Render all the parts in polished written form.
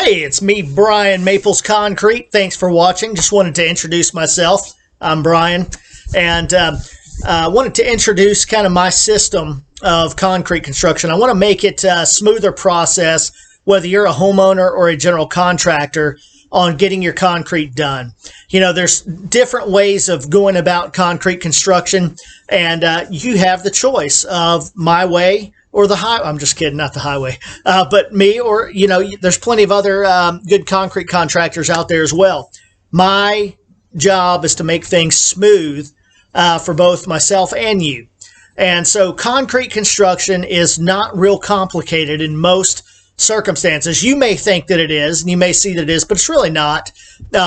Hey, it's me, Bryan, Maples Concrete. Thanks for watching. Just wanted to introduce myself. I'm Bryan, and wanted to introduce kind of my system of concrete construction. I want to make it a smoother process, whether you're a homeowner or a general contractor, on getting your concrete done. You know, there's different ways of going about concrete construction, and you have the choice of my way or the highway. I'm just kidding, not the highway, but me, or, you know, there's plenty of other good concrete contractors out there as well. My job is to make things smooth for both myself and you. And so concrete construction is not real complicated in most circumstances. You may think that it is, and you may see that it is, but it's really not.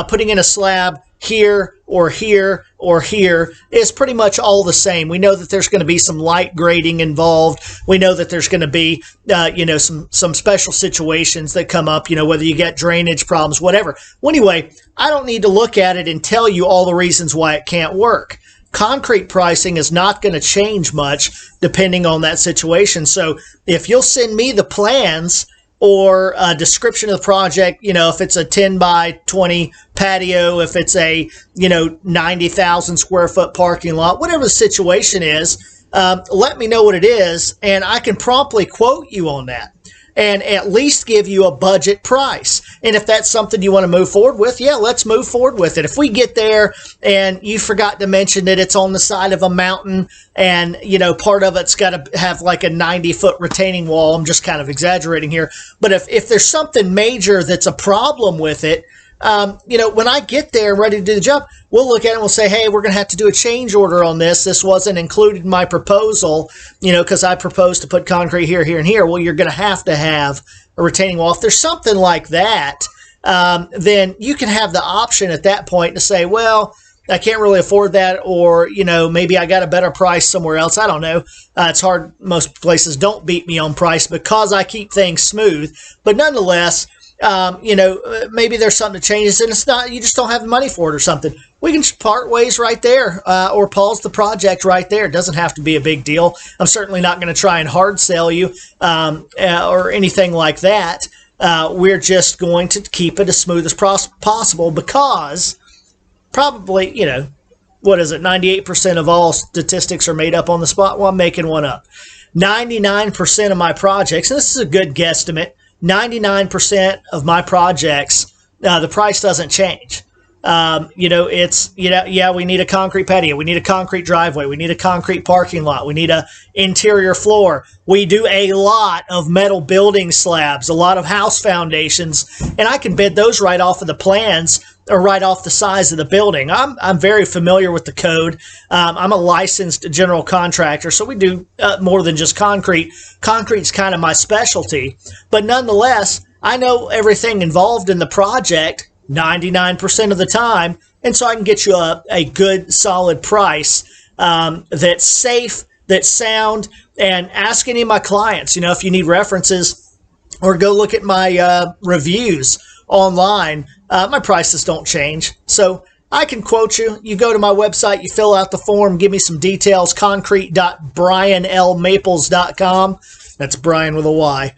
Putting in a slab here or here or here is pretty much all the same. We know that there's going to be some light grading involved. We know that there's going to be, some special situations that come up, whether you get drainage problems, whatever. Well, anyway, I don't need to look at it and tell you all the reasons why it can't work. Concrete pricing is not going to change much depending on that situation. So if you'll send me the plans or a description of the project, if it's a 10 by 20 patio, if it's a, 90,000 square foot parking lot, whatever the situation is, let me know what it is, and I can promptly quote you on that and at least give you a budget price. And if that's something you want to move forward with, yeah, let's move forward with it. If we get there and you forgot to mention that it's on the side of a mountain and, part of it's got to have like a 90-foot retaining wall, I'm just kind of exaggerating here. But if there's something major that's a problem with it, when I get there and ready to do the job, we'll look at it and we'll say, hey, we're going to have to do a change order on this. This wasn't included in my proposal, because I proposed to put concrete here, here, and here. Well, you're going to have a retaining wall. If there's something like that, then you can have the option at that point to say, well, I can't really afford that, or, maybe I got a better price somewhere else. I don't know. It's hard. Most places don't beat me on price because I keep things smooth. But nonetheless, maybe there's something that changes and it's not, you just don't have the money for it or something. We can part ways right there, or pause the project right there. It doesn't have to be a big deal. I'm certainly not going to try and hard sell you, or anything like that. We're just going to keep it as smooth as possible because probably, 98% of all statistics are made up on the spot. Well, I'm making one up. 99% of my projects, and this is a good guesstimate, 99% of my projects, the price doesn't change. We need a concrete patio. We need a concrete driveway. We need a concrete parking lot. We need a interior floor. We do a lot of metal building slabs, a lot of house foundations, and I can bid those right off of the plans or right off the size of the building. I'm very familiar with the code. I'm a licensed general contractor, so we do more than just concrete. Concrete's kind of my specialty, but nonetheless, I know everything involved in the project 99% of the time, and so I can get you a good, solid price that's safe, that's sound. And ask any of my clients, if you need references, or go look at my reviews online. My prices don't change, so I can quote you. You go to my website, you fill out the form, give me some details, concrete.bryanlmaples.com. That's Bryan with a Y.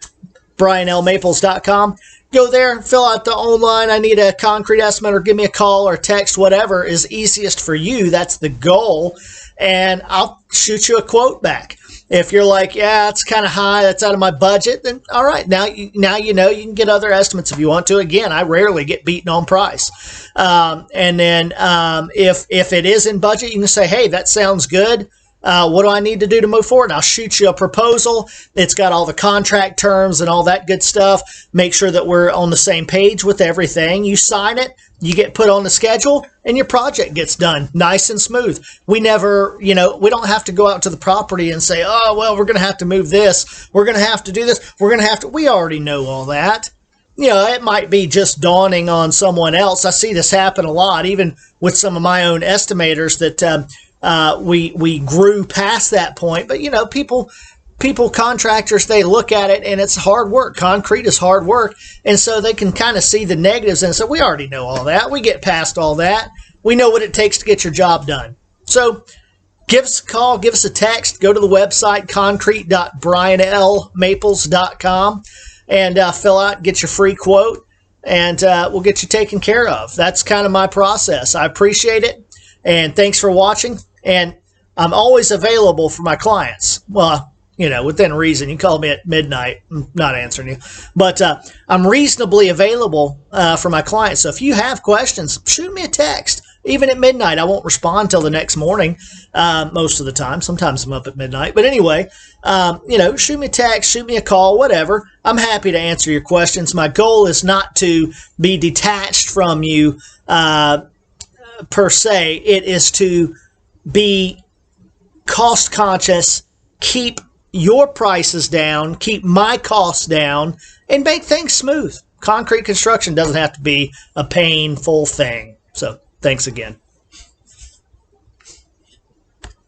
bryanlmaples.com. Go there, fill out the online, I need a concrete estimate, or give me a call or text, whatever is easiest for you. That's the goal, and I'll shoot you a quote back. If you're like, yeah, it's kind of high, that's out of my budget, then all right, now you know you can get other estimates if you want to. Again, I rarely get beaten on price. And then if it is in budget, you can say, hey, that sounds good. What do I need to do to move forward? And I'll shoot you a proposal. It's got all the contract terms and all that good stuff. Make sure that we're on the same page with everything. You sign it, you get put on the schedule, and your project gets done nice and smooth. We never, we don't have to go out to the property and say, oh, well, we're going to have to move this. We're going to have to do this. We already know all that. It might be just dawning on someone else. I see this happen a lot, even with some of my own estimators that, we grew past that point, but people, contractors, they look at it and it's hard work. Concrete is hard work. And so they can kind of see the negatives and say, we already know all that. We get past all that. We know what it takes to get your job done. So give us a call, give us a text, go to the website, concrete.bryanlmaples.com, and fill out, get your free quote. and we'll get you taken care of. That's kind of my process. I appreciate it, and thanks for watching. And I'm always available for my clients. Well, you know, within reason. You call me at midnight, I'm not answering you. But I'm reasonably available for my clients. So if you have questions, shoot me a text. Even at midnight, I won't respond till the next morning most of the time. Sometimes I'm up at midnight. But anyway, you know, shoot me a text, shoot me a call, whatever. I'm happy to answer your questions. My goal is not to be detached from you per se. It is to be cost conscious, keep your prices down, keep my costs down, and make things smooth. Concrete construction doesn't have to be a painful thing. So thanks again.